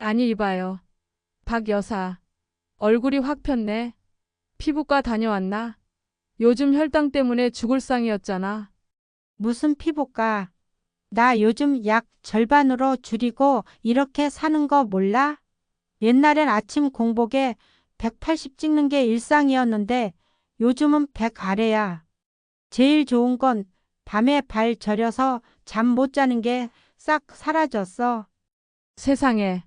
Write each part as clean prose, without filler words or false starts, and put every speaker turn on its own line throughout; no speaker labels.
아니 이봐요. 박 여사. 얼굴이 확 폈네. 피부과 다녀왔나? 요즘 혈당 때문에 죽을 상이었잖아.
무슨 피부과? 나 요즘 약 절반으로 줄이고 이렇게 사는 거 몰라? 옛날엔 아침 공복에 180 찍는 게 일상이었는데 요즘은 100 아래야. 제일 좋은 건 밤에 발 저려서 잠 못 자는 게 싹 사라졌어.
세상에.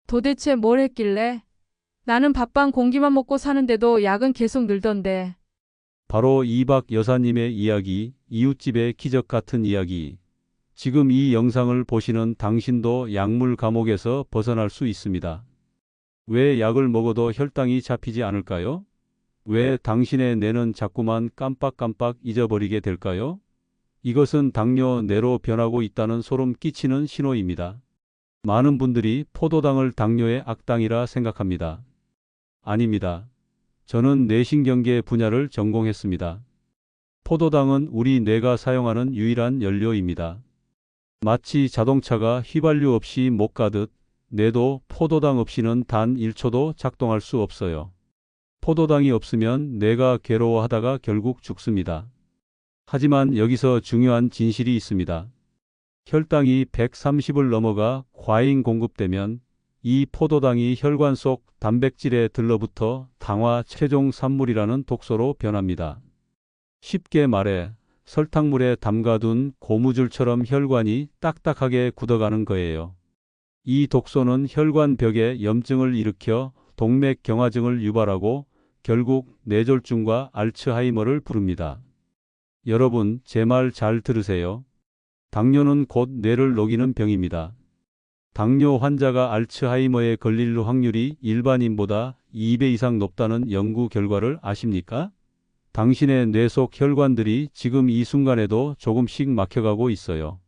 도대체 뭘 했길래? 나는 밥방 공기만 먹고 사는데도 약은 계속 늘던데.
바로 이박 여사님의 이야기, 이웃집의 기적 같은 이야기. 지금 이 영상을 보시는 당신도 약물 감옥에서 벗어날 수 있습니다. 왜 약을 먹어도 혈당이 잡히지 않을까요? 왜 당신의 뇌는 자꾸만 깜빡깜빡 잊어버리게 될까요? 이것은 당뇨 뇌로 변하고 있다는 소름 끼치는 신호입니다. 많은 분들이 포도당을 당뇨의 악당이라 생각합니다. 아닙니다. 저는 뇌신경계 분야를 전공했습니다. 포도당은 우리 뇌가 사용하는 유일한 연료입니다. 마치 자동차가 휘발유 없이 못 가듯 뇌도 포도당 없이는 단 1초도 작동할 수 없어요. 포도당이 없으면 뇌가 괴로워하다가 결국 죽습니다. 하지만 여기서 중요한 진실이 있습니다. 혈당이 130을 넘어가 과잉 공급되면 이 포도당이 혈관 속 단백질에 들러붙어 당화 최종 산물이라는 독소로 변합니다. 쉽게 말해 설탕물에 담가둔 고무줄처럼 혈관이 딱딱하게 굳어가는 거예요. 이 독소는 혈관 벽에 염증을 일으켜 동맥경화증을 유발하고 결국 뇌졸중과 알츠하이머를 부릅니다. 여러분, 제 말 잘 들으세요. 당뇨는 곧 뇌를 녹이는 병입니다. 당뇨 환자가 알츠하이머에 걸릴 확률이 일반인보다 2배 이상 높다는 연구 결과를 아십니까? 당신의 뇌 속 혈관들이 지금 이 순간에도 조금씩 막혀가고 있어요.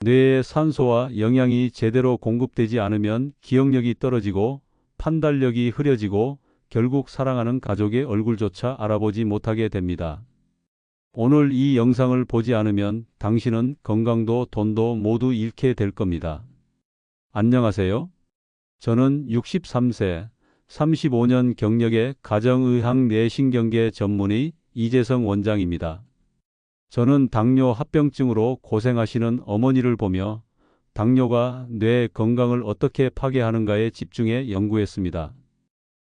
뇌에 산소와 영양이 제대로 공급되지 않으면 기억력이 떨어지고 판단력이 흐려지고 결국 사랑하는 가족의 얼굴조차 알아보지 못하게 됩니다. 오늘 이 영상을 보지 않으면 당신은 건강도 돈도 모두 잃게 될 겁니다. 안녕하세요. 저는 63세, 35년 경력의 가정의학 뇌신경계 전문의 이재성 원장입니다. 저는 당뇨 합병증으로 고생하시는 어머니를 보며 당뇨가 뇌 건강을 어떻게 파괴하는가에 집중해 연구했습니다.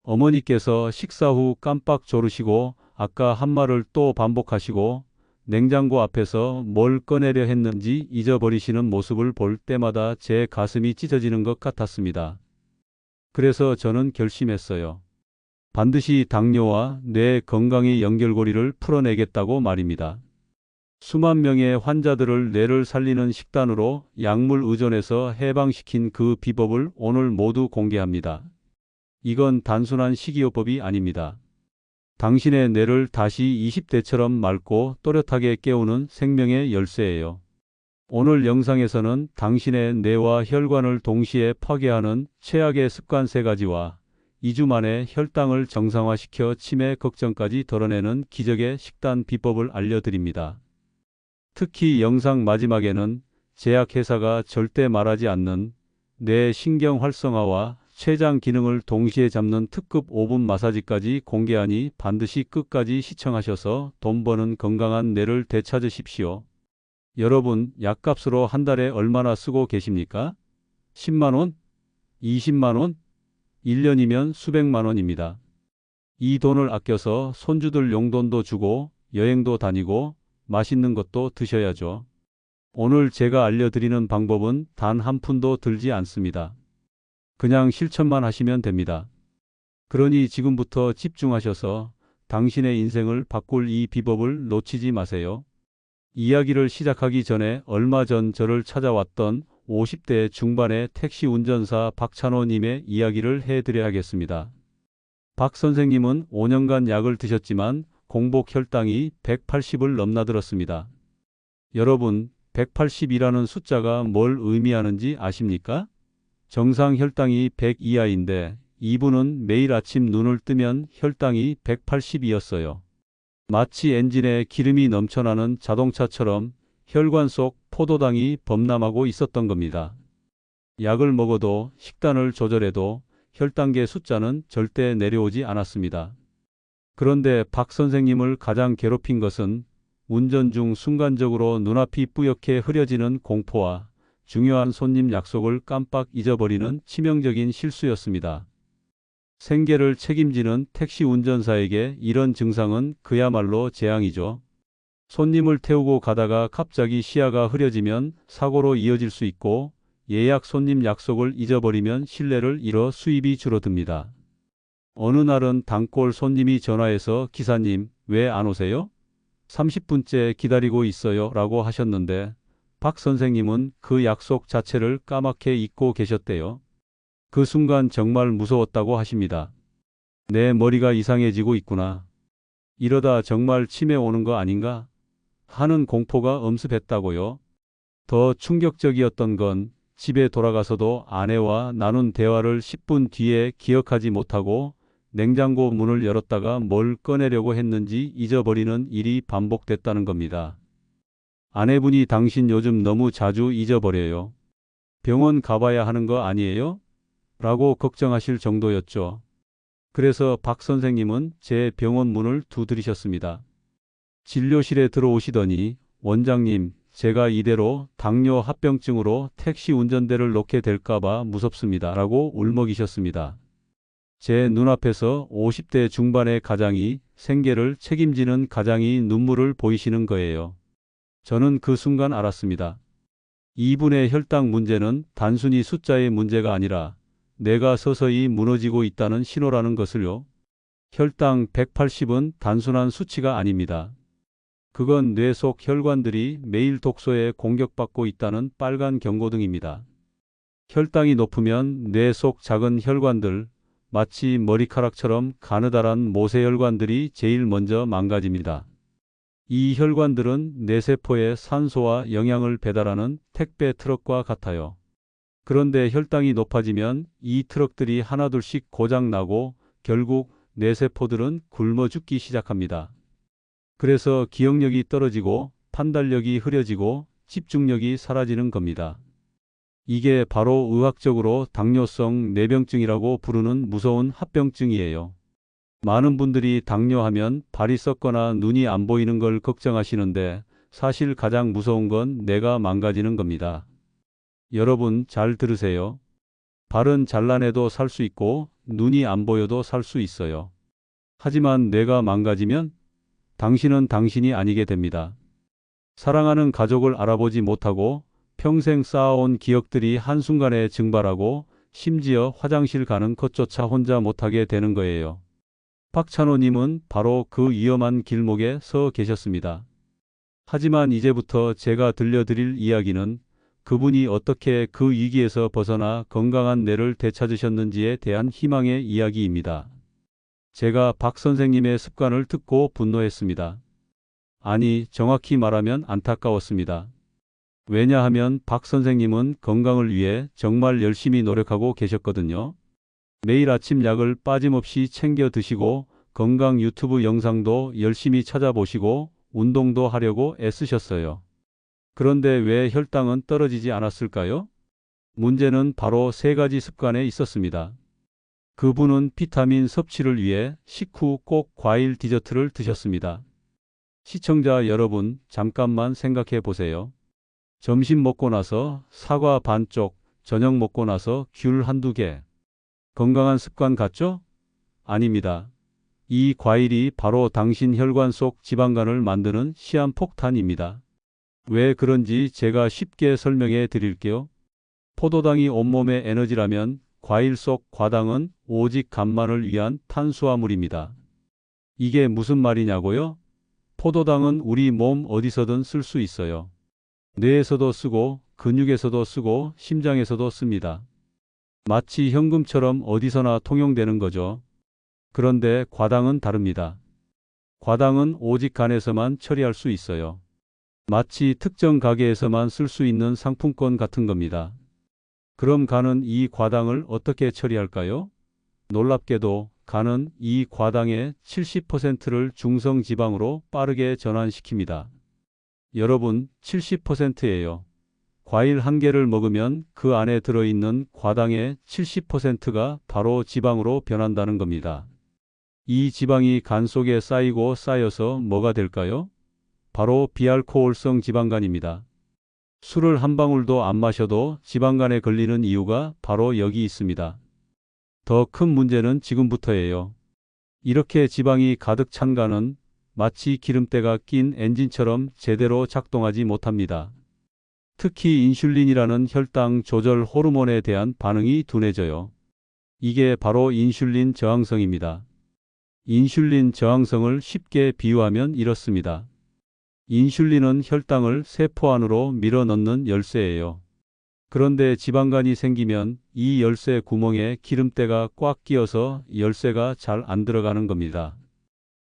어머니께서 식사 후 깜빡 졸으시고 아까 한 말을 또 반복하시고 냉장고 앞에서 뭘 꺼내려 했는지 잊어버리시는 모습을 볼 때마다 제 가슴이 찢어지는 것 같았습니다. 그래서 저는 결심했어요. 반드시 당뇨와 뇌 건강의 연결고리를 풀어내겠다고 말입니다. 수만 명의 환자들을 뇌를 살리는 식단으로 약물 의존에서 해방시킨 그 비법을 오늘 모두 공개합니다. 이건 단순한 식이요법이 아닙니다. 당신의 뇌를 다시 20대처럼 맑고 또렷하게 깨우는 생명의 열쇠예요. 오늘 영상에서는 당신의 뇌와 혈관을 동시에 파괴하는 최악의 습관 3가지와 2주 만에 혈당을 정상화시켜 치매 걱정까지 덜어내는 기적의 식단 비법을 알려드립니다. 특히 영상 마지막에는 제약회사가 절대 말하지 않는 뇌 신경 활성화와 췌장 기능을 동시에 잡는 특급 5분 마사지까지 공개하니 반드시 끝까지 시청하셔서 돈 버는 건강한 뇌를 되찾으십시오. 여러분, 약값으로 한 달에 얼마나 쓰고 계십니까? 10만원? 20만원? 1년이면 수백만원입니다. 이 돈을 아껴서 손주들 용돈도 주고 여행도 다니고 맛있는 것도 드셔야죠. 오늘 제가 알려드리는 방법은 단 한 푼도 들지 않습니다. 그냥 실천만 하시면 됩니다. 그러니 지금부터 집중하셔서 당신의 인생을 바꿀 이 비법을 놓치지 마세요. 이야기를 시작하기 전에 얼마 전 저를 찾아왔던 50대 중반의 택시 운전사 박찬호님의 이야기를 해드려야겠습니다. 박 선생님은 5년간 약을 드셨지만 공복 혈당이 180을 넘나들었습니다. 여러분, 180이라는 숫자가 뭘 의미하는지 아십니까? 정상 혈당이 100 이하인데 이분은 매일 아침 눈을 뜨면 혈당이 180이었어요. 마치 엔진에 기름이 넘쳐나는 자동차처럼 혈관 속 포도당이 범람하고 있었던 겁니다. 약을 먹어도 식단을 조절해도 혈당계 숫자는 절대 내려오지 않았습니다. 그런데 박 선생님을 가장 괴롭힌 것은 운전 중 순간적으로 눈앞이 뿌옇게 흐려지는 공포와 중요한 손님 약속을 깜빡 잊어버리는 치명적인 실수였습니다. 생계를 책임지는 택시 운전사에게 이런 증상은 그야말로 재앙이죠. 손님을 태우고 가다가 갑자기 시야가 흐려지면 사고로 이어질 수 있고 예약 손님 약속을 잊어버리면 신뢰를 잃어 수입이 줄어듭니다. 어느 날은 단골 손님이 전화해서 기사님, 왜 안 오세요? 30분째 기다리고 있어요 라고 하셨는데 박 선생님은 그 약속 자체를 까맣게 잊고 계셨대요. 그 순간 정말 무서웠다고 하십니다. 내 머리가 이상해지고 있구나. 이러다 정말 치매 오는 거 아닌가? 하는 공포가 엄습했다고요. 더 충격적이었던 건 집에 돌아가서도 아내와 나눈 대화를 10분 뒤에 기억하지 못하고 냉장고 문을 열었다가 뭘 꺼내려고 했는지 잊어버리는 일이 반복됐다는 겁니다. 아내분이 당신 요즘 너무 자주 잊어버려요. 병원 가봐야 하는 거 아니에요? 라고 걱정하실 정도였죠. 그래서 박 선생님은 제 병원 문을 두드리셨습니다. 진료실에 들어오시더니 원장님, 제가 이대로 당뇨 합병증으로 택시 운전대를 놓게 될까봐 무섭습니다. 라고 울먹이셨습니다. 제 눈앞에서 50대 중반의 가장이 생계를 책임지는 가장이 눈물을 보이시는 거예요. 저는 그 순간 알았습니다. 이분의 혈당 문제는 단순히 숫자의 문제가 아니라 내가 서서히 무너지고 있다는 신호라는 것을요. 혈당 180은 단순한 수치가 아닙니다. 그건 뇌 속 혈관들이 매일 독소에 공격받고 있다는 빨간 경고등입니다. 혈당이 높으면 뇌 속 작은 혈관들, 마치 머리카락처럼 가느다란 모세혈관들이 제일 먼저 망가집니다. 이 혈관들은 뇌세포에 산소와 영양을 배달하는 택배 트럭과 같아요. 그런데 혈당이 높아지면 이 트럭들이 하나둘씩 고장나고 결국 뇌세포들은 굶어 죽기 시작합니다. 그래서 기억력이 떨어지고 판단력이 흐려지고 집중력이 사라지는 겁니다. 이게 바로 의학적으로 당뇨성 뇌병증이라고 부르는 무서운 합병증이에요. 많은 분들이 당뇨하면 발이 썩거나 눈이 안 보이는 걸 걱정하시는데 사실 가장 무서운 건 뇌가 망가지는 겁니다. 여러분 잘 들으세요. 발은 잘라내도 살 수 있고 눈이 안 보여도 살 수 있어요. 하지만 뇌가 망가지면 당신은 당신이 아니게 됩니다. 사랑하는 가족을 알아보지 못하고 평생 쌓아온 기억들이 한순간에 증발하고 심지어 화장실 가는 것조차 혼자 못하게 되는 거예요. 박찬호님은 바로 그 위험한 길목에 서 계셨습니다. 하지만 이제부터 제가 들려드릴 이야기는 그분이 어떻게 그 위기에서 벗어나 건강한 뇌를 되찾으셨는지에 대한 희망의 이야기입니다. 제가 박 선생님의 습관을 듣고 분노했습니다. 아니, 정확히 말하면 안타까웠습니다. 왜냐하면 박 선생님은 건강을 위해 정말 열심히 노력하고 계셨거든요. 매일 아침 약을 빠짐없이 챙겨 드시고 건강 유튜브 영상도 열심히 찾아보시고 운동도 하려고 애쓰셨어요. 그런데 왜 혈당은 떨어지지 않았을까요? 문제는 바로 세 가지 습관에 있었습니다. 그분은 비타민 섭취를 위해 식후 꼭 과일 디저트를 드셨습니다. 시청자 여러분, 잠깐만 생각해 보세요. 점심 먹고 나서 사과 반쪽, 저녁 먹고 나서 귤 한두 개. 건강한 습관 같죠? 아닙니다. 이 과일이 바로 당신 혈관 속 지방간을 만드는 시한폭탄입니다. 왜 그런지 제가 쉽게 설명해 드릴게요. 포도당이 온몸의 에너지라면 과일 속 과당은 오직 간만을 위한 탄수화물입니다. 이게 무슨 말이냐고요? 포도당은 우리 몸 어디서든 쓸 수 있어요. 뇌에서도 쓰고 근육에서도 쓰고 심장에서도 씁니다. 마치 현금처럼 어디서나 통용되는 거죠. 그런데 과당은 다릅니다. 과당은 오직 간에서만 처리할 수 있어요. 마치 특정 가게에서만 쓸 수 있는 상품권 같은 겁니다. 그럼 간은 이 과당을 어떻게 처리할까요? 놀랍게도 간은 이 과당의 70%를 중성지방으로 빠르게 전환시킵니다. 여러분, 70%예요. 과일 한 개를 먹으면 그 안에 들어있는 과당의 70%가 바로 지방으로 변한다는 겁니다. 이 지방이 간 속에 쌓이고 쌓여서 뭐가 될까요? 바로 비알코올성 지방간입니다. 술을 한 방울도 안 마셔도 지방간에 걸리는 이유가 바로 여기 있습니다. 더 큰 문제는 지금부터예요. 이렇게 지방이 가득 찬 간은 마치 기름때가 낀 엔진처럼 제대로 작동하지 못합니다. 특히 인슐린이라는 혈당 조절 호르몬에 대한 반응이 둔해져요. 이게 바로 인슐린 저항성입니다. 인슐린 저항성을 쉽게 비유하면 이렇습니다. 인슐린은 혈당을 세포 안으로 밀어넣는 열쇠예요. 그런데 지방간이 생기면 이 열쇠 구멍에 기름때가 꽉 끼어서 열쇠가 잘 안 들어가는 겁니다.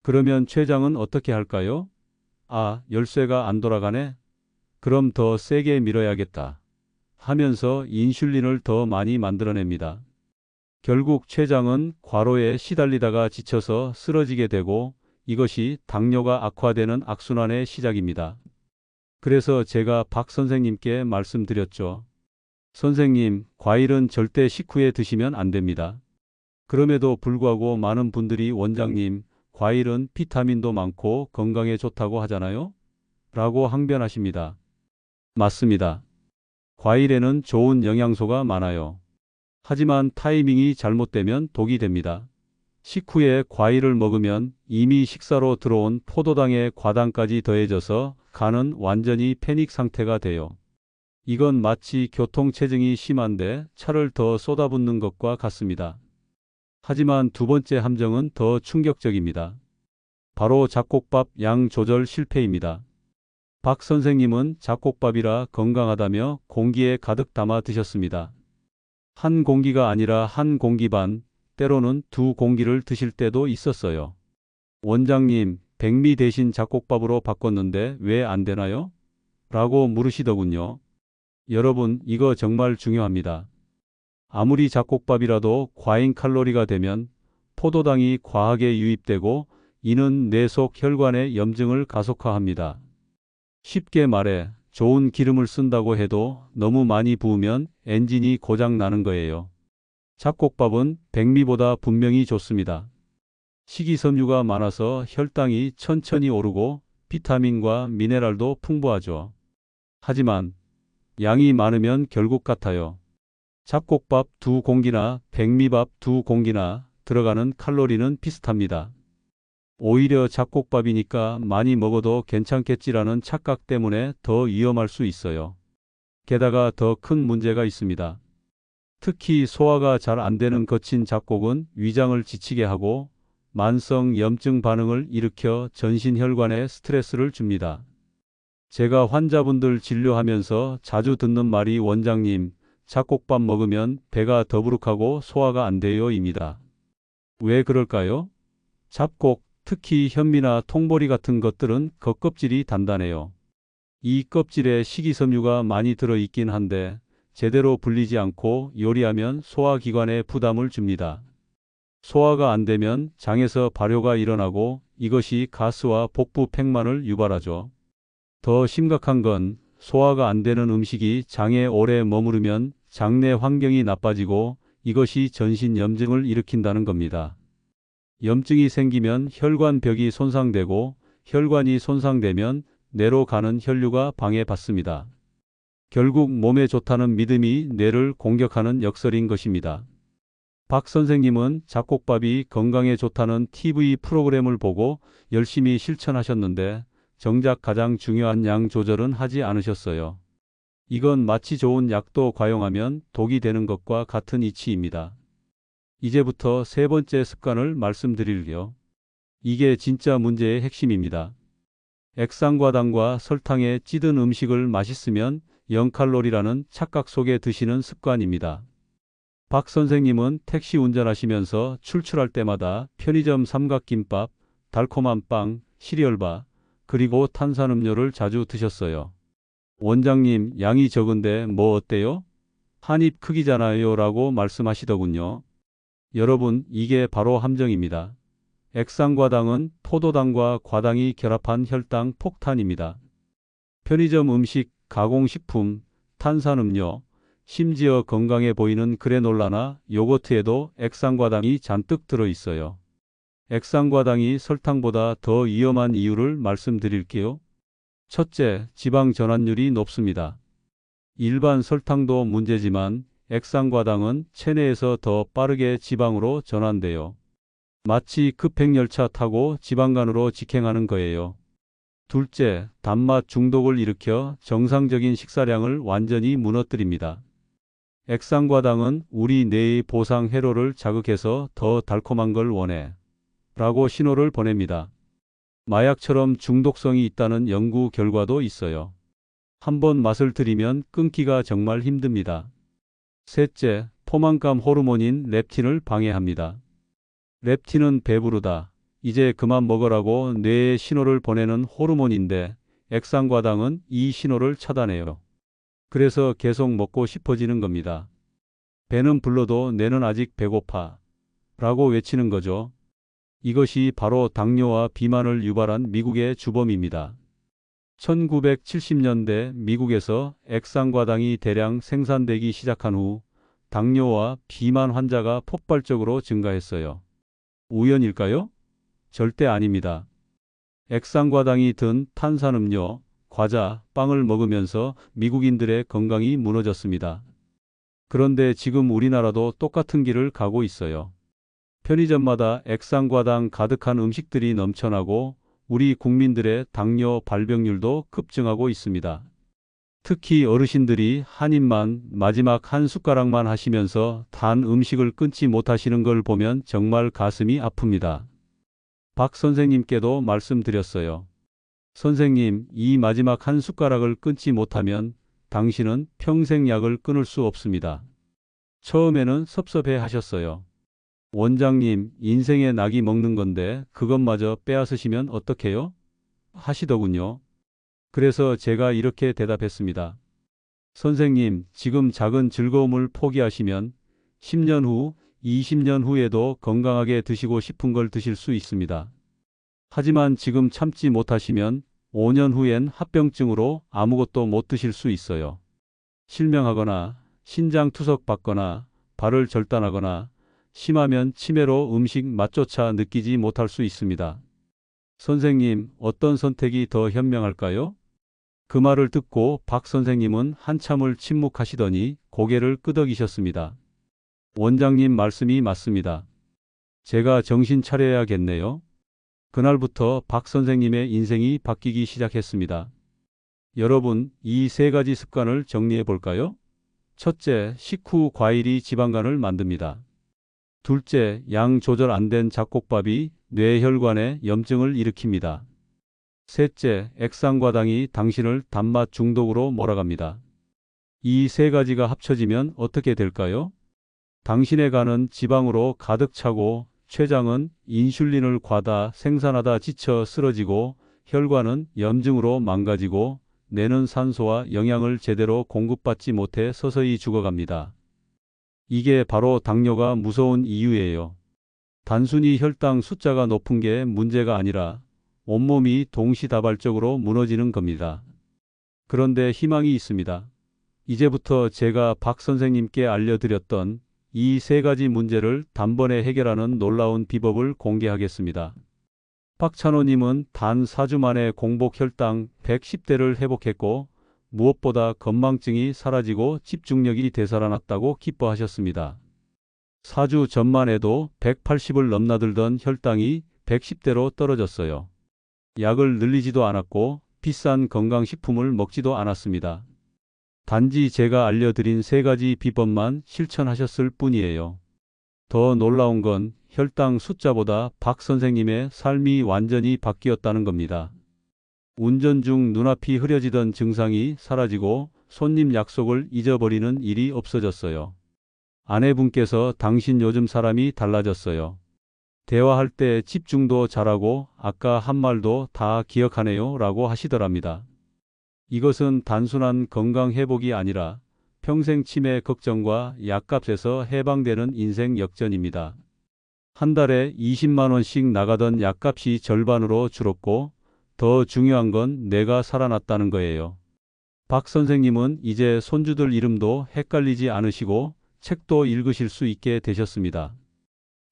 그러면 췌장은 어떻게 할까요? 아, 열쇠가 안 돌아가네? 그럼 더 세게 밀어야겠다 하면서 인슐린을 더 많이 만들어냅니다. 결국 췌장은 과로에 시달리다가 지쳐서 쓰러지게 되고 이것이 당뇨가 악화되는 악순환의 시작입니다. 그래서 제가 박 선생님께 말씀드렸죠. 선생님, 과일은 절대 식후에 드시면 안 됩니다. 그럼에도 불구하고 많은 분들이 원장님, 과일은 비타민도 많고 건강에 좋다고 하잖아요? 라고 항변하십니다. 맞습니다. 과일에는 좋은 영양소가 많아요. 하지만 타이밍이 잘못되면 독이 됩니다. 식후에 과일을 먹으면 이미 식사로 들어온 포도당의 과당까지 더해져서 간은 완전히 패닉 상태가 돼요. 이건 마치 교통체증이 심한데 차를 더 쏟아붓는 것과 같습니다. 하지만 두 번째 함정은 더 충격적입니다. 바로 잡곡밥 양 조절 실패입니다. 박 선생님은 잡곡밥이라 건강하다며 공기에 가득 담아 드셨습니다. 한 공기가 아니라 한 공기 반, 때로는 두 공기를 드실 때도 있었어요. 원장님, 백미 대신 잡곡밥으로 바꿨는데 왜 안 되나요? 라고 물으시더군요. 여러분, 이거 정말 중요합니다. 아무리 잡곡밥이라도 과잉 칼로리가 되면 포도당이 과하게 유입되고 이는 뇌 속 혈관의 염증을 가속화합니다. 쉽게 말해 좋은 기름을 쓴다고 해도 너무 많이 부으면 엔진이 고장 나는 거예요. 잡곡밥은 백미보다 분명히 좋습니다. 식이섬유가 많아서 혈당이 천천히 오르고 비타민과 미네랄도 풍부하죠. 하지만 양이 많으면 결국 같아요. 잡곡밥 2공기나 백미밥 2공기나 들어가는 칼로리는 비슷합니다. 오히려 잡곡밥이니까 많이 먹어도 괜찮겠지라는 착각 때문에 더 위험할 수 있어요. 게다가 더 큰 문제가 있습니다. 특히 소화가 잘 안 되는 거친 잡곡은 위장을 지치게 하고 만성 염증 반응을 일으켜 전신 혈관에 스트레스를 줍니다. 제가 환자분들 진료하면서 자주 듣는 말이 원장님, 잡곡밥 먹으면 배가 더부룩하고 소화가 안 돼요입니다. 왜 그럴까요? 잡곡, 특히 현미나 통보리 같은 것들은 겉껍질이 단단해요. 이 껍질에 식이섬유가 많이 들어있긴 한데 제대로 불리지 않고 요리하면 소화기관에 부담을 줍니다. 소화가 안 되면 장에서 발효가 일어나고 이것이 가스와 복부 팽만을 유발하죠. 더 심각한 건 소화가 안 되는 음식이 장에 오래 머무르면 장내 환경이 나빠지고 이것이 전신 염증을 일으킨다는 겁니다. 염증이 생기면 혈관벽이 손상되고 혈관이 손상되면 뇌로 가는 혈류가 방해받습니다. 결국 몸에 좋다는 믿음이 뇌를 공격하는 역설인 것입니다. 박 선생님은 잡곡밥이 건강에 좋다는 TV 프로그램을 보고 열심히 실천하셨는데 정작 가장 중요한 양 조절은 하지 않으셨어요. 이건 마치 좋은 약도 과용하면 독이 되는 것과 같은 이치입니다. 이제부터 세 번째 습관을 말씀드릴게요. 이게 진짜 문제의 핵심입니다. 액상과당과 설탕에 찌든 음식을 맛있으면 0칼로리라는 착각 속에 드시는 습관입니다. 박 선생님은 택시 운전하시면서 출출할 때마다 편의점 삼각김밥, 달콤한 빵, 시리얼바, 그리고 탄산음료를 자주 드셨어요. 원장님, 양이 적은데 뭐 어때요? 한 입 크기잖아요 라고 말씀하시더군요. 여러분, 이게 바로 함정입니다. 액상과당은 포도당과 과당이 결합한 혈당 폭탄입니다. 편의점 음식, 가공식품, 탄산음료, 심지어 건강해 보이는 그래놀라나 요거트에도 액상과당이 잔뜩 들어 있어요. 액상과당이 설탕보다 더 위험한 이유를 말씀드릴게요. 첫째, 지방 전환율이 높습니다. 일반 설탕도 문제지만 액상과당은 체내에서 더 빠르게 지방으로 전환돼요. 마치 급행열차 타고 지방간으로 직행하는 거예요. 둘째, 단맛 중독을 일으켜 정상적인 식사량을 완전히 무너뜨립니다. 액상과당은 우리 뇌의 보상 회로를 자극해서 더 달콤한 걸 원해 라고 신호를 보냅니다. 마약처럼 중독성이 있다는 연구 결과도 있어요. 한번 맛을 들이면 끊기가 정말 힘듭니다. 셋째, 포만감 호르몬인 렙틴을 방해합니다. 렙틴은 배부르다, 이제 그만 먹으라고 뇌에 신호를 보내는 호르몬인데 액상과당은 이 신호를 차단해요. 그래서 계속 먹고 싶어지는 겁니다. 배는 불러도 뇌는 아직 배고파 라고 외치는 거죠. 이것이 바로 당뇨와 비만을 유발한 미국의 주범입니다. 1970년대 미국에서 액상과당이 대량 생산되기 시작한 후 당뇨와 비만 환자가 폭발적으로 증가했어요. 우연일까요? 절대 아닙니다. 액상과당이 든 탄산음료, 과자, 빵을 먹으면서 미국인들의 건강이 무너졌습니다. 그런데 지금 우리나라도 똑같은 길을 가고 있어요. 편의점마다 액상과당 가득한 음식들이 넘쳐나고 우리 국민들의 당뇨 발병률도 급증하고 있습니다. 특히 어르신들이 한 입만, 마지막 한 숟가락만 하시면서 단 음식을 끊지 못하시는 걸 보면 정말 가슴이 아픕니다. 박 선생님께도 말씀드렸어요. 선생님, 이 마지막 한 숟가락을 끊지 못하면 당신은 평생 약을 끊을 수 없습니다. 처음에는 섭섭해 하셨어요. 원장님, 인생의 낙이 먹는 건데 그것마저 빼앗으시면 어떡해요? 하시더군요. 그래서 제가 이렇게 대답했습니다. 선생님, 지금 작은 즐거움을 포기하시면 10년 후, 20년 후에도 건강하게 드시고 싶은 걸 드실 수 있습니다. 하지만 지금 참지 못하시면 5년 후엔 합병증으로 아무것도 못 드실 수 있어요. 실명하거나 신장투석 받거나 발을 절단하거나 심하면 치매로 음식 맛조차 느끼지 못할 수 있습니다. 선생님, 어떤 선택이 더 현명할까요? 그 말을 듣고 박 선생님은 한참을 침묵하시더니 고개를 끄덕이셨습니다. 원장님 말씀이 맞습니다. 제가 정신 차려야겠네요. 그날부터 박 선생님의 인생이 바뀌기 시작했습니다. 여러분, 이 세 가지 습관을 정리해 볼까요? 첫째, 식후 과일이 지방간을 만듭니다. 둘째, 양 조절 안 된 잡곡밥이 뇌혈관에 염증을 일으킵니다. 셋째, 액상과당이 당신을 단맛 중독으로 몰아갑니다. 이 세 가지가 합쳐지면 어떻게 될까요? 당신의 간은 지방으로 가득 차고 췌장은 인슐린을 과다 생산하다 지쳐 쓰러지고 혈관은 염증으로 망가지고 뇌는 산소와 영양을 제대로 공급받지 못해 서서히 죽어갑니다. 이게 바로 당뇨가 무서운 이유예요. 단순히 혈당 숫자가 높은 게 문제가 아니라 온몸이 동시다발적으로 무너지는 겁니다. 그런데 희망이 있습니다. 이제부터 제가 박 선생님께 알려드렸던 이 세 가지 문제를 단번에 해결하는 놀라운 비법을 공개하겠습니다. 박찬호님은 단 4주 만에 공복 혈당 110대를 회복했고 무엇보다 건망증이 사라지고 집중력이 되살아났다고 기뻐하셨습니다. 4주 전만 해도 180을 넘나들던 혈당이 110대로 떨어졌어요. 약을 늘리지도 않았고 비싼 건강식품을 먹지도 않았습니다. 단지 제가 알려드린 세 가지 비법만 실천하셨을 뿐이에요. 더 놀라운 건 혈당 숫자보다 박 선생님의 삶이 완전히 바뀌었다는 겁니다. 운전 중 눈앞이 흐려지던 증상이 사라지고 손님 약속을 잊어버리는 일이 없어졌어요. 아내분께서 당신 요즘 사람이 달라졌어요. 대화할 때 집중도 잘하고 아까 한 말도 다 기억하네요 라고 하시더랍니다. 이것은 단순한 건강 회복이 아니라 평생 치매 걱정과 약값에서 해방되는 인생 역전입니다. 한 달에 20만 원씩 나가던 약값이 절반으로 줄었고 더 중요한 건 내가 살아났다는 거예요. 박 선생님은 이제 손주들 이름도 헷갈리지 않으시고 책도 읽으실 수 있게 되셨습니다.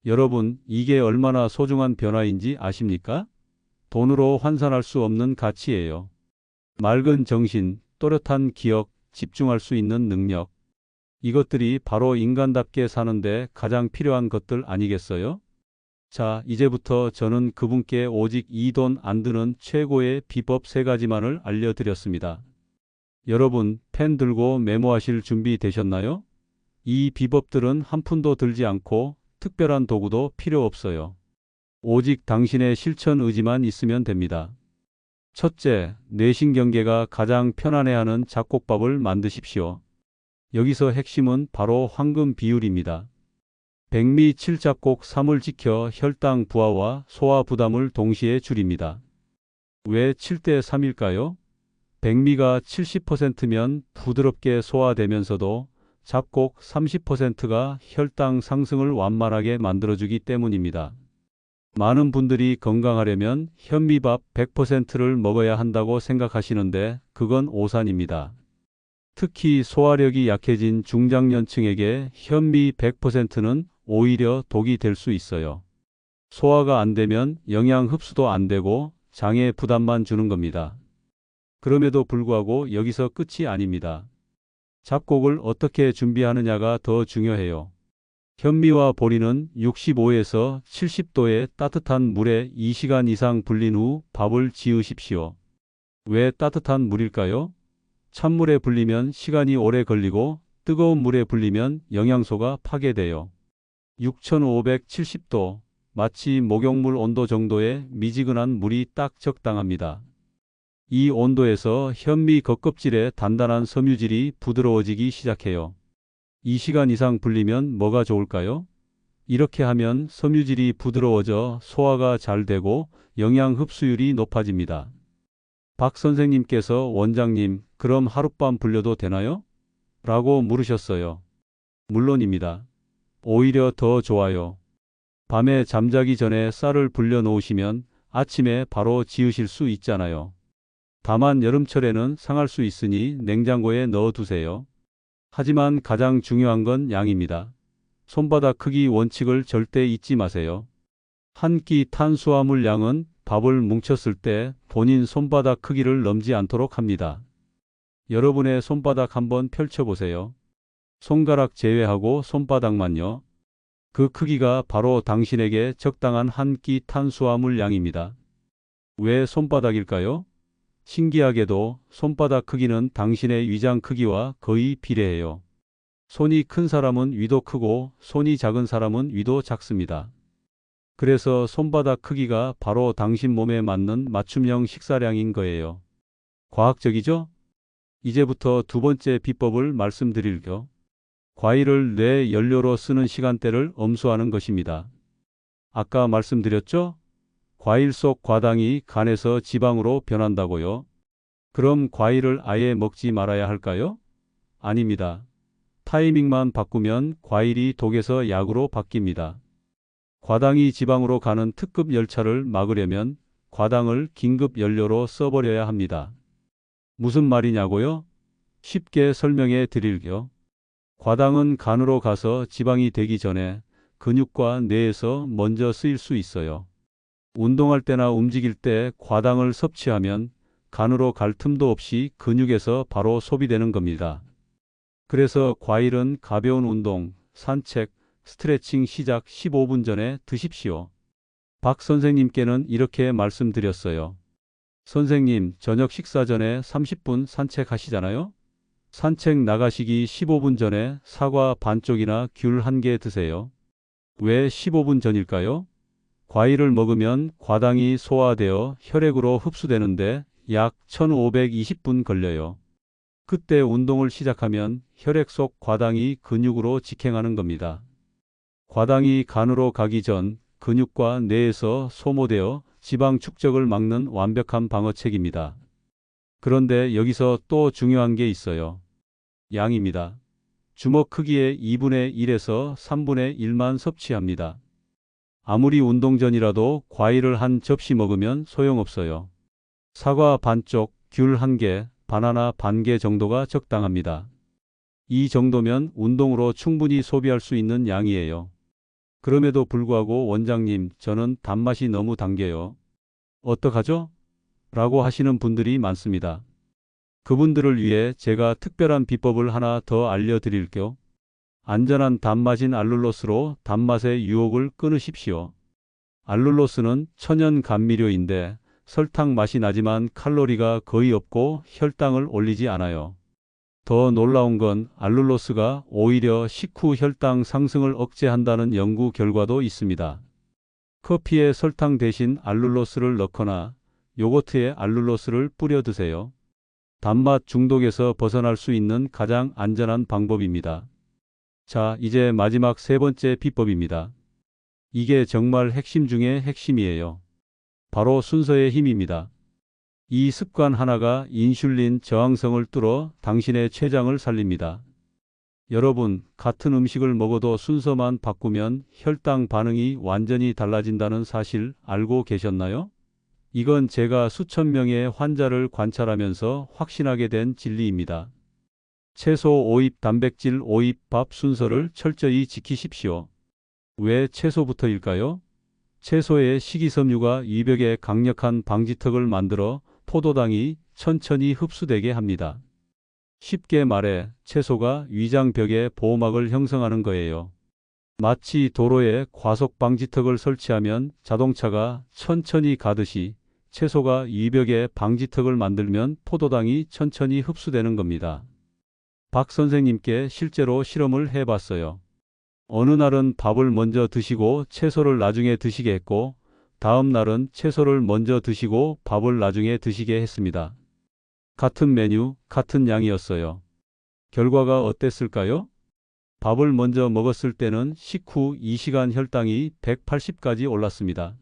여러분, 이게 얼마나 소중한 변화인지 아십니까? 돈으로 환산할 수 없는 가치예요. 맑은 정신, 또렷한 기억, 집중할 수 있는 능력. 이것들이 바로 인간답게 사는데 가장 필요한 것들 아니겠어요? 자, 이제부터 저는 그분께 오직 이 돈 안 드는 최고의 비법 3가지만을 알려드렸습니다. 여러분, 펜 들고 메모하실 준비 되셨나요? 이 비법들은 한 푼도 들지 않고 특별한 도구도 필요 없어요. 오직 당신의 실천 의지만 있으면 됩니다. 첫째, 뇌신경계가 가장 편안해하는 잡곡밥을 만드십시오. 여기서 핵심은 바로 황금 비율입니다. 백미 7잡곡 3을 지켜 혈당 부하와 소화 부담을 동시에 줄입니다. 왜 7대 3일까요? 백미가 70%면 부드럽게 소화되면서도 잡곡 30%가 혈당 상승을 완만하게 만들어주기 때문입니다. 많은 분들이 건강하려면 현미밥 100%를 먹어야 한다고 생각하시는데 그건 오산입니다. 특히 소화력이 약해진 중장년층에게 현미 100%는 오히려 독이 될 수 있어요. 소화가 안 되면 영양 흡수도 안 되고 장에 부담만 주는 겁니다. 그럼에도 불구하고 여기서 끝이 아닙니다. 잡곡을 어떻게 준비하느냐가 더 중요해요. 현미와 보리는 65에서 70도의 따뜻한 물에 2시간 이상 불린 후 밥을 지으십시오. 왜 따뜻한 물일까요? 찬물에 불리면 시간이 오래 걸리고 뜨거운 물에 불리면 영양소가 파괴돼요. 6570도, 마치 목욕물 온도 정도의 미지근한 물이 딱 적당합니다. 이 온도에서 현미 겉껍질의 단단한 섬유질이 부드러워지기 시작해요. 2시간 이상 불리면 뭐가 좋을까요? 이렇게 하면 섬유질이 부드러워져 소화가 잘 되고 영양 흡수율이 높아집니다. 박 선생님께서 원장님, 그럼 하룻밤 불려도 되나요? 라고 물으셨어요. 물론입니다. 오히려 더 좋아요. 밤에 잠자기 전에 쌀을 불려 놓으시면 아침에 바로 지으실 수 있잖아요. 다만 여름철에는 상할 수 있으니 냉장고에 넣어 두세요. 하지만 가장 중요한 건 양입니다. 손바닥 크기 원칙을 절대 잊지 마세요. 한 끼 탄수화물 양은 밥을 뭉쳤을 때 본인 손바닥 크기를 넘지 않도록 합니다. 여러분의 손바닥 한번 펼쳐보세요. 손가락 제외하고 손바닥만요. 그 크기가 바로 당신에게 적당한 한 끼 탄수화물 양입니다. 왜 손바닥일까요? 신기하게도 손바닥 크기는 당신의 위장 크기와 거의 비례해요. 손이 큰 사람은 위도 크고 손이 작은 사람은 위도 작습니다. 그래서 손바닥 크기가 바로 당신 몸에 맞는 맞춤형 식사량인 거예요. 과학적이죠? 이제부터 두 번째 비법을 말씀드릴게요. 과일을 뇌 연료로 쓰는 시간대를 엄수하는 것입니다. 아까 말씀드렸죠? 과일 속 과당이 간에서 지방으로 변한다고요. 그럼 과일을 아예 먹지 말아야 할까요? 아닙니다. 타이밍만 바꾸면 과일이 독에서 약으로 바뀝니다. 과당이 지방으로 가는 특급 열차를 막으려면 과당을 긴급 연료로 써버려야 합니다. 무슨 말이냐고요? 쉽게 설명해 드릴게요. 과당은 간으로 가서 지방이 되기 전에 근육과 뇌에서 먼저 쓰일 수 있어요. 운동할 때나 움직일 때 과당을 섭취하면 간으로 갈 틈도 없이 근육에서 바로 소비되는 겁니다. 그래서 과일은 가벼운 운동, 산책, 스트레칭 시작 15분 전에 드십시오. 박 선생님께는 이렇게 말씀드렸어요. 선생님, 저녁 식사 전에 30분 산책하시잖아요? 산책 나가시기 15분 전에 사과 반쪽이나 귤 1개 드세요. 왜 15분 전일까요? 과일을 먹으면 과당이 소화되어 혈액으로 흡수되는데 약 1520분 걸려요. 그때 운동을 시작하면 혈액 속 과당이 근육으로 직행하는 겁니다. 과당이 간으로 가기 전 근육과 뇌에서 소모되어 지방 축적을 막는 완벽한 방어책입니다. 그런데 여기서 또 중요한 게 있어요. 양입니다. 주먹 크기의 2분의 1에서 3분의 1만 섭취합니다. 아무리 운동 전이라도 과일을 한 접시 먹으면 소용없어요. 사과 반쪽, 귤 1개, 바나나 반 개 정도가 적당합니다. 이 정도면 운동으로 충분히 소비할 수 있는 양이에요. 그럼에도 불구하고 원장님, 저는 단맛이 너무 당겨요. 어떡하죠? 라고 하시는 분들이 많습니다. 그분들을 위해 제가 특별한 비법을 하나 더 알려드릴게요. 안전한 단맛인 알룰로스로 단맛의 유혹을 끊으십시오. 알룰로스는 천연 감미료인데 설탕 맛이 나지만 칼로리가 거의 없고 혈당을 올리지 않아요. 더 놀라운 건 알룰로스가 오히려 식후 혈당 상승을 억제한다는 연구 결과도 있습니다. 커피에 설탕 대신 알룰로스를 넣거나 요거트에 알룰로스를 뿌려 드세요. 단맛 중독에서 벗어날 수 있는 가장 안전한 방법입니다. 자, 이제 마지막 세 번째 비법입니다. 이게 정말 핵심 중의 핵심이에요. 바로 순서의 힘입니다. 이 습관 하나가 인슐린 저항성을 뚫어 당신의 췌장을 살립니다. 여러분, 같은 음식을 먹어도 순서만 바꾸면 혈당 반응이 완전히 달라진다는 사실 알고 계셨나요? 이건 제가 수천 명의 환자를 관찰하면서 확신하게 된 진리입니다. 채소 5입, 단백질 5입, 밥 순서를 철저히 지키십시오. 왜 채소부터일까요? 채소의 식이섬유가 위벽에 강력한 방지턱을 만들어 포도당이 천천히 흡수되게 합니다. 쉽게 말해 채소가 위장벽에 보호막을 형성하는 거예요. 마치 도로에 과속 방지턱을 설치하면 자동차가 천천히 가듯이 채소가 위벽에 방지턱을 만들면 포도당이 천천히 흡수되는 겁니다. 박 선생님께 실제로 실험을 해봤어요. 어느 날은 밥을 먼저 드시고 채소를 나중에 드시게 했고, 다음 날은 채소를 먼저 드시고 밥을 나중에 드시게 했습니다. 같은 메뉴, 같은 양이었어요. 결과가 어땠을까요? 밥을 먼저 먹었을 때는 식후 2시간 혈당이 180까지 올랐습니다.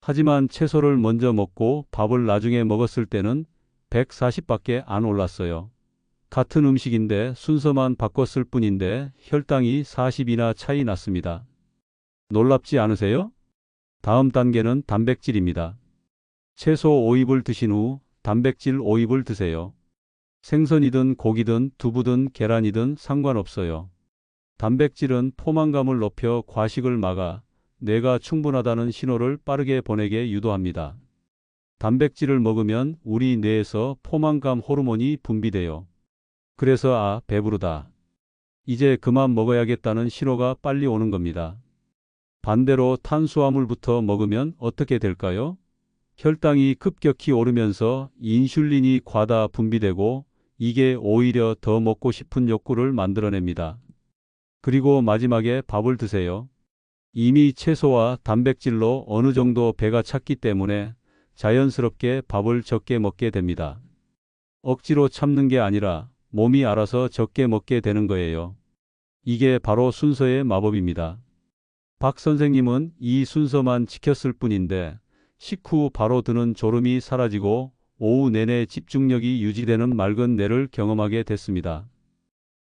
하지만 채소를 먼저 먹고 밥을 나중에 먹었을 때는 140밖에 안 올랐어요. 같은 음식인데 순서만 바꿨을 뿐인데 혈당이 40이나 차이 났습니다. 놀랍지 않으세요? 다음 단계는 단백질입니다. 채소 5입을 드신 후 단백질 5입을 드세요. 생선이든 고기든 두부든 계란이든 상관없어요. 단백질은 포만감을 높여 과식을 막아 뇌가 충분하다는 신호를 빠르게 보내게 유도합니다. 단백질을 먹으면 우리 뇌에서 포만감 호르몬이 분비돼요. 그래서 배부르다. 이제 그만 먹어야겠다는 신호가 빨리 오는 겁니다. 반대로 탄수화물부터 먹으면 어떻게 될까요? 혈당이 급격히 오르면서 인슐린이 과다 분비되고 이게 오히려 더 먹고 싶은 욕구를 만들어냅니다. 그리고 마지막에 밥을 드세요. 이미 채소와 단백질로 어느 정도 배가 찼기 때문에 자연스럽게 밥을 적게 먹게 됩니다. 억지로 참는 게 아니라 몸이 알아서 적게 먹게 되는 거예요. 이게 바로 순서의 마법입니다. 박 선생님은 이 순서만 지켰을 뿐인데 식후 바로 드는 졸음이 사라지고 오후 내내 집중력이 유지되는 맑은 뇌를 경험하게 됐습니다.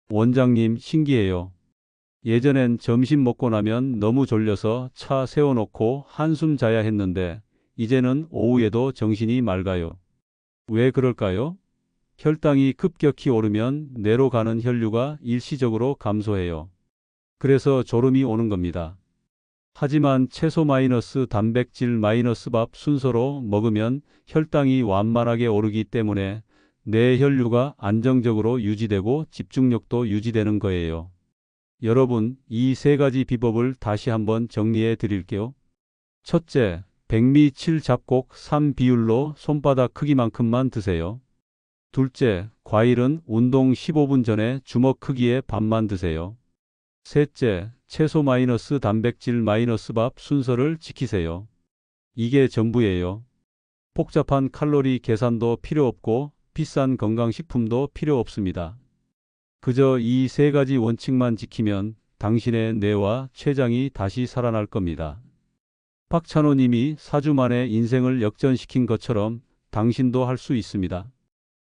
원장님, 신기해요. 예전엔 점심 먹고 나면 너무 졸려서 차 세워놓고 한숨 자야 했는데 이제는 오후에도 정신이 맑아요. 왜 그럴까요? 혈당이 급격히 오르면 뇌로 가는 혈류가 일시적으로 감소해요. 그래서 졸음이 오는 겁니다. 하지만 채소 마이너스 단백질 마이너스 밥 순서로 먹으면 혈당이 완만하게 오르기 때문에 뇌 혈류가 안정적으로 유지되고 집중력도 유지되는 거예요. 여러분, 이 세 가지 비법을 다시 한번 정리해 드릴게요. 첫째, 백미 7잡곡 3비율로 손바닥 크기만큼만 드세요. 둘째, 과일은 운동 15분 전에 주먹 크기의 반만 드세요. 셋째, 채소 마이너스 단백질 마이너스 밥 순서를 지키세요. 이게 전부예요. 복잡한 칼로리 계산도 필요 없고 비싼 건강식품도 필요 없습니다. 그저 이 세 가지 원칙만 지키면 당신의 뇌와 췌장이 다시 살아날 겁니다. 박찬호 님이 4주 만에 인생을 역전시킨 것처럼 당신도 할 수 있습니다.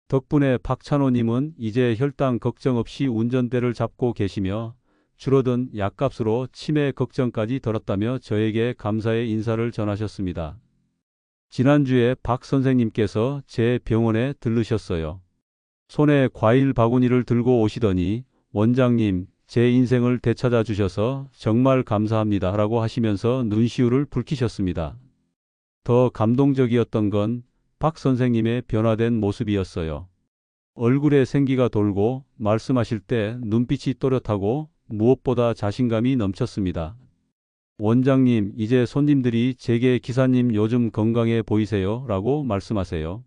덕분에 박찬호 님은 이제 혈당 걱정 없이 운전대를 잡고 계시며 줄어든 약값으로 치매 걱정까지 덜었다며 저에게 감사의 인사를 전하셨습니다. 지난주에 박 선생님께서 제 병원에 들르셨어요. 손에 과일 바구니를 들고 오시더니 원장님, 제 인생을 되찾아 주셔서 정말 감사합니다 라고 하시면서 눈시울을 붉히셨습니다. 더 감동적이었던 건 박 선생님의 변화된 모습이었어요. 얼굴에 생기가 돌고 말씀하실 때 눈빛이 또렷하고 무엇보다 자신감이 넘쳤습니다. 원장님, 이제 손님들이 제게 기사님 요즘 건강해 보이세요 라고 말씀하세요.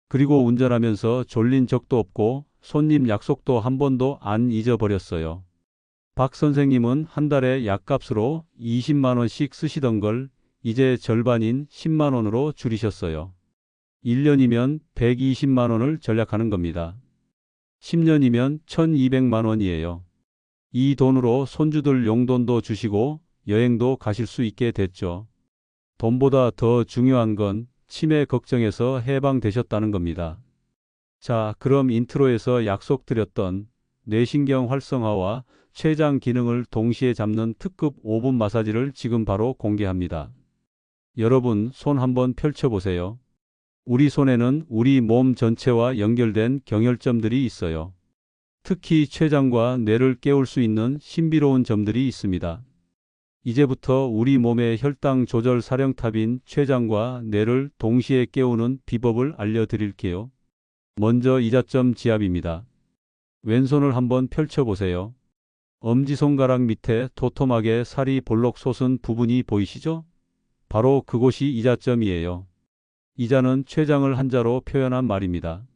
그리고 운전하면서 졸린 적도 없고 손님 약속도 한 번도 안 잊어버렸어요. 박 선생님은 한 달에 약값으로 20만 원씩 쓰시던 걸 이제 절반인 10만 원으로 줄이셨어요. 1년이면 120만 원을 절약하는 겁니다. 10년이면 1200만 원이에요. 이 돈으로 손주들 용돈도 주시고 여행도 가실 수 있게 됐죠. 돈보다 더 중요한 건 치매 걱정에서 해방되셨다는 겁니다. 자, 그럼 인트로에서 약속드렸던 뇌신경 활성화와 췌장 기능을 동시에 잡는 특급 5분 마사지를 지금 바로 공개합니다. 여러분, 손 한번 펼쳐보세요. 우리 손에는 우리 몸 전체와 연결된 경혈점들이 있어요. 특히 췌장과 뇌를 깨울 수 있는 신비로운 점들이 있습니다. 이제부터 우리 몸의 혈당 조절 사령탑인 췌장과 뇌를 동시에 깨우는 비법을 알려드릴게요. 먼저 이자점 지압입니다. 왼손을 한번 펼쳐보세요. 엄지손가락 밑에 도톰하게 살이 볼록 솟은 부분이 보이시죠? 바로 그곳이 이자점이에요. 이자는 췌장을 한자로 표현한 말입니다.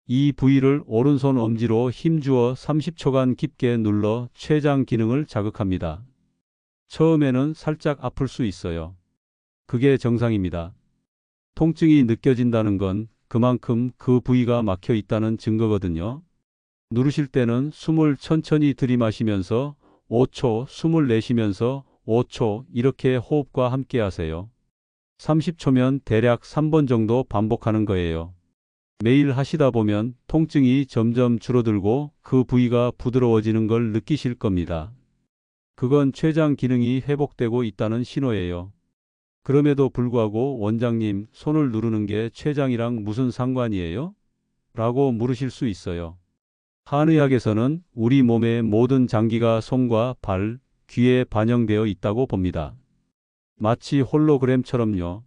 이 부위를 오른손 엄지로 힘주어 30초간 깊게 눌러 췌장 기능을 자극합니다. 처음에는 살짝 아플 수 있어요. 그게 정상입니다. 통증이 느껴진다는 건 그만큼 그 부위가 막혀 있다는 증거거든요. 누르실 때는 숨을 천천히 들이마시면서 5초, 숨을 내쉬면서 5초 이렇게 호흡과 함께 하세요. 30초면 대략 3번 정도 반복하는 거예요. 매일 하시다 보면 통증이 점점 줄어들고 그 부위가 부드러워지는 걸 느끼실 겁니다. 그건 췌장 기능이 회복되고 있다는 신호예요. 그럼에도 불구하고 원장님, 손을 누르는 게 췌장이랑 무슨 상관이에요? 라고 물으실 수 있어요. 한의학에서는 우리 몸의 모든 장기가 손과 발, 귀에 반영되어 있다고 봅니다. 마치 홀로그램처럼요.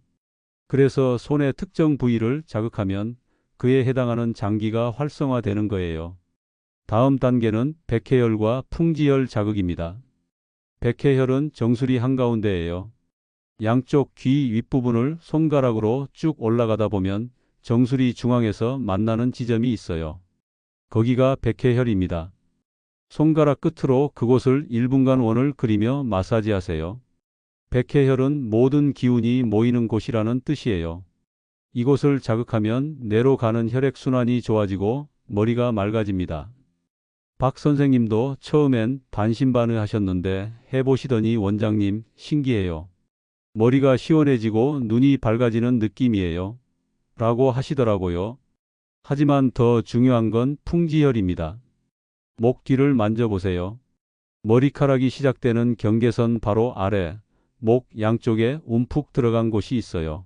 그래서 손의 특정 부위를 자극하면 그에 해당하는 장기가 활성화되는 거예요. 다음 단계는 백회혈과 풍지혈 자극입니다. 백회혈은 정수리 한가운데예요. 양쪽 귀 윗부분을 손가락으로 쭉 올라가다 보면 정수리 중앙에서 만나는 지점이 있어요. 거기가 백회혈입니다. 손가락 끝으로 그곳을 1분간 원을 그리며 마사지하세요. 백회혈은 모든 기운이 모이는 곳이라는 뜻이에요. 이곳을 자극하면 뇌로 가는 혈액순환이 좋아지고 머리가 맑아집니다. 박 선생님도 처음엔 반신반의하셨는데 해보시더니 원장님, 신기해요. 머리가 시원해지고 눈이 밝아지는 느낌이에요. 라고 하시더라고요. 하지만 더 중요한 건 풍지혈입니다. 목 뒤를 만져보세요. 머리카락이 시작되는 경계선 바로 아래, 목 양쪽에 움푹 들어간 곳이 있어요.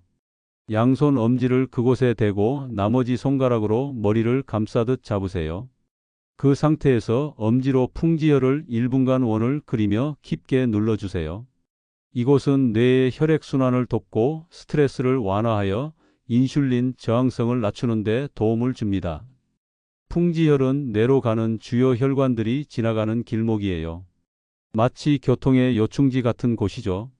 양손 엄지를 그곳에 대고 나머지 손가락으로 머리를 감싸듯 잡으세요. 그 상태에서 엄지로 풍지혈을 1분간 원을 그리며 깊게 눌러주세요. 이곳은 뇌의 혈액순환을 돕고 스트레스를 완화하여 인슐린 저항성을 낮추는 데 도움을 줍니다. 풍지혈은 뇌로 가는 주요 혈관들이 지나가는 길목이에요. 마치 교통의 요충지 같은 곳이죠.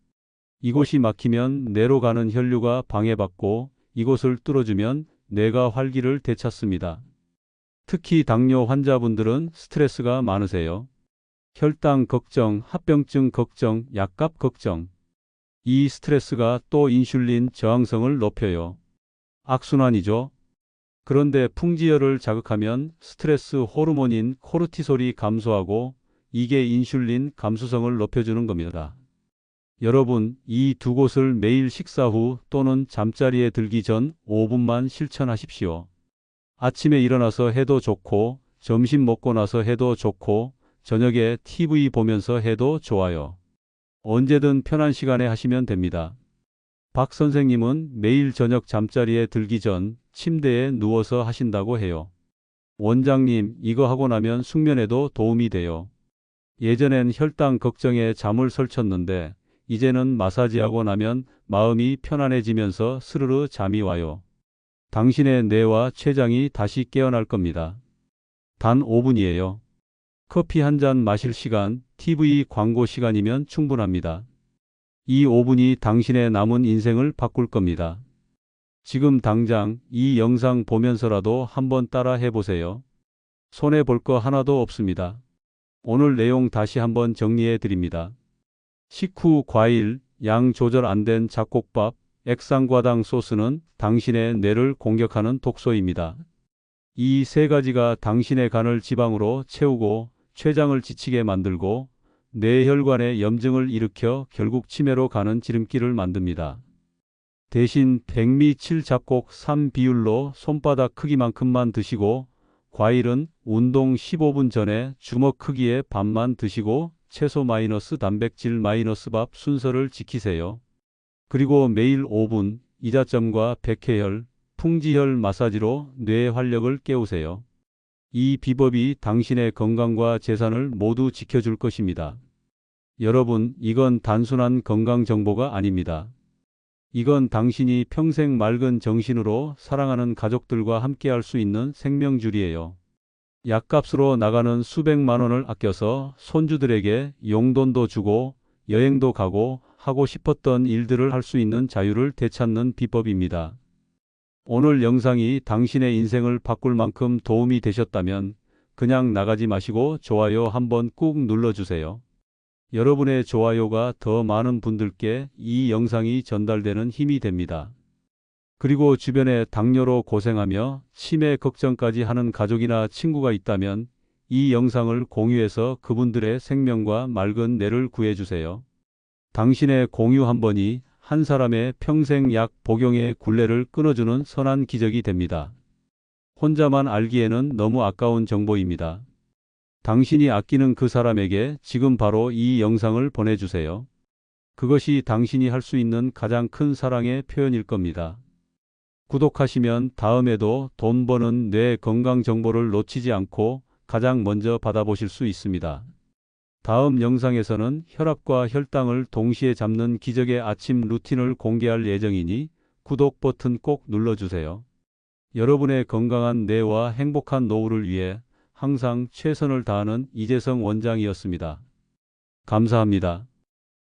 이곳이 막히면 뇌로 가는 혈류가 방해받고 이곳을 뚫어주면 뇌가 활기를 되찾습니다. 특히 당뇨 환자분들은 스트레스가 많으세요. 혈당 걱정, 합병증 걱정, 약값 걱정. 이 스트레스가 또 인슐린 저항성을 높여요. 악순환이죠. 그런데 풍지혈을 자극하면 스트레스 호르몬인 코르티솔이 감소하고 이게 인슐린 감수성을 높여주는 겁니다. 여러분, 이 두 곳을 매일 식사 후 또는 잠자리에 들기 전 5분만 실천하십시오. 아침에 일어나서 해도 좋고, 점심 먹고 나서 해도 좋고, 저녁에 TV 보면서 해도 좋아요. 언제든 편한 시간에 하시면 됩니다. 박 선생님은 매일 저녁 잠자리에 들기 전 침대에 누워서 하신다고 해요. 원장님, 이거 하고 나면 숙면에도 도움이 돼요. 예전엔 혈당 걱정에 잠을 설쳤는데 이제는 마사지하고 나면 마음이 편안해지면서 스르르 잠이 와요. 당신의 뇌와 췌장이 다시 깨어날 겁니다. 단 5분이에요. 커피 한 잔 마실 시간, TV 광고 시간이면 충분합니다. 이 5분이 당신의 남은 인생을 바꿀 겁니다. 지금 당장 이 영상 보면서라도 한번 따라 해보세요. 손해볼 거 하나도 없습니다. 오늘 내용 다시 한번 정리해 드립니다. 식후 과일, 양 조절 안 된 잡곡밥, 액상과당 소스는 당신의 뇌를 공격하는 독소입니다. 이 세 가지가 당신의 간을 지방으로 채우고 췌장을 지치게 만들고 뇌혈관에 염증을 일으켜 결국 치매로 가는 지름길을 만듭니다. 대신 백미 7잡곡 3비율로 손바닥 크기만큼만 드시고 과일은 운동 15분 전에 주먹 크기의 반만 드시고 채소 마이너스 단백질 마이너스 밥 순서를 지키세요. 그리고 매일 5분 이자점과 백회혈, 풍지혈 마사지로 뇌의 활력을 깨우세요. 이 비법이 당신의 건강과 재산을 모두 지켜줄 것입니다. 여러분, 이건 단순한 건강 정보가 아닙니다. 이건 당신이 평생 맑은 정신으로 사랑하는 가족들과 함께할 수 있는 생명줄이에요. 약값으로 나가는 수백만 원을 아껴서 손주들에게 용돈도 주고 여행도 가고 하고 싶었던 일들을 할 수 있는 자유를 되찾는 비법입니다. 오늘 영상이 당신의 인생을 바꿀 만큼 도움이 되셨다면 그냥 나가지 마시고 좋아요 한번 꾹 눌러주세요. 여러분의 좋아요가 더 많은 분들께 이 영상이 전달되는 힘이 됩니다. 그리고 주변에 당뇨로 고생하며 치매 걱정까지 하는 가족이나 친구가 있다면 이 영상을 공유해서 그분들의 생명과 맑은 뇌를 구해주세요. 당신의 공유 한 번이 한 사람의 평생 약 복용의 굴레를 끊어주는 선한 기적이 됩니다. 혼자만 알기에는 너무 아까운 정보입니다. 당신이 아끼는 그 사람에게 지금 바로 이 영상을 보내주세요. 그것이 당신이 할 수 있는 가장 큰 사랑의 표현일 겁니다. 구독하시면 다음에도 돈 버는 뇌 건강 정보를 놓치지 않고 가장 먼저 받아보실 수 있습니다. 다음 영상에서는 혈압과 혈당을 동시에 잡는 기적의 아침 루틴을 공개할 예정이니 구독 버튼 꼭 눌러주세요. 여러분의 건강한 뇌와 행복한 노후를 위해 항상 최선을 다하는 이재성 원장이었습니다. 감사합니다.